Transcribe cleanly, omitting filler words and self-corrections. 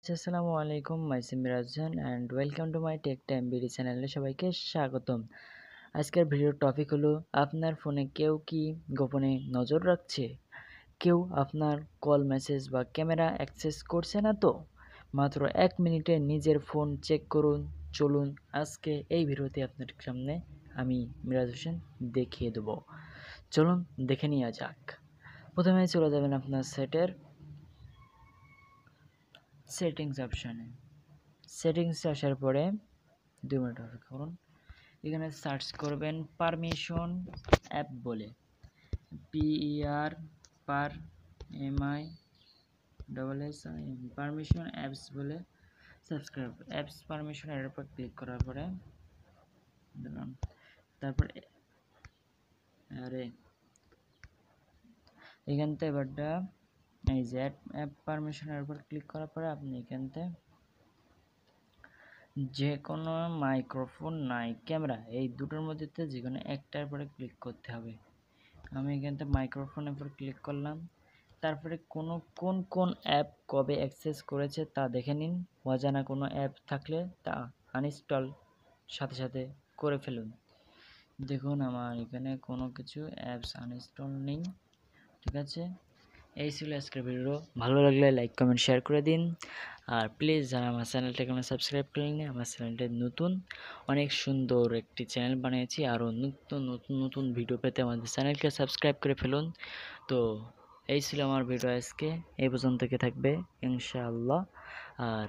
আসসালামু আলাইকুম, Maisim Mirajan and welcome to my tech time BD চ্যানেলে সবাইকে স্বাগতম। আজকের ভিডিওর টপিক হলো আপনার ফোনে কেউ কি গোপনে নজর রাখছে, কেউ আপনার কল মেসেজ বা ক্যামেরা অ্যাক্সেস করছে না তো। মাত্র 1 মিনিটে নিজের ফোন চেক করুন। চলুন আজকে এই ভিডিওতে আপনার সামনে আমি মিরাজ হোসেন দেখিয়ে দেবো। চলুন দেখে নেওয়া যাক। প্রথমে চলে যাবেন আপনার সেটিংস অপশানে। সেটিংসে আসার পরে 2 মিনিট অপেক্ষা করুন। এখানে সার্চ করবেন পারমিশন অ্যাপ বলে, PER পার MI পারমিশন অ্যাপস বলে সাবস্ক্রাইব অ্যাপস পারমিশন এর উপর ক্লিক করার পরে তারপরে এখান থেকে এবারটা এই যে অ্যাপ পারমিশনের উপর ক্লিক করার পরে আপনি এখান থেকে যে কোনো মাইক্রোফোন নাই ক্যামেরা এই দুটোর মধ্যে যে কোনো একটার উপরে ক্লিক করতে হবে। আমি এখান থেকে মাইক্রোফোনের উপর ক্লিক করলাম। তারপরে কোন অ্যাপ কবে অ্যাক্সেস করেছে তা দেখে নিন। অজানা কোনো অ্যাপ থাকলে তা আনইনস্টল সাথে সাথে করে ফেলুন। দেখুন আমার এখানে কোনো কিছু অ্যাপস আনইনস্টল নেই। ঠিক আছে, এই ছিল আজকের ভিডিও। ভালো লাগলে লাইক কমেন্ট শেয়ার করে দিন। আর প্লিজ যারা আমার চ্যানেলটাকে সাবস্ক্রাইব করেননি, আমার চ্যানেলটা নতুন, অনেক সুন্দর একটি চ্যানেল বানিয়েছি। আরও নতুন ভিডিও পেতে আমাদের চ্যানেলকে সাবস্ক্রাইব করে ফেলুন। তো এই ছিল আমার ভিডিও আজকে, এই পর্যন্ত থাকবে ইনশাআল্লাহ। আর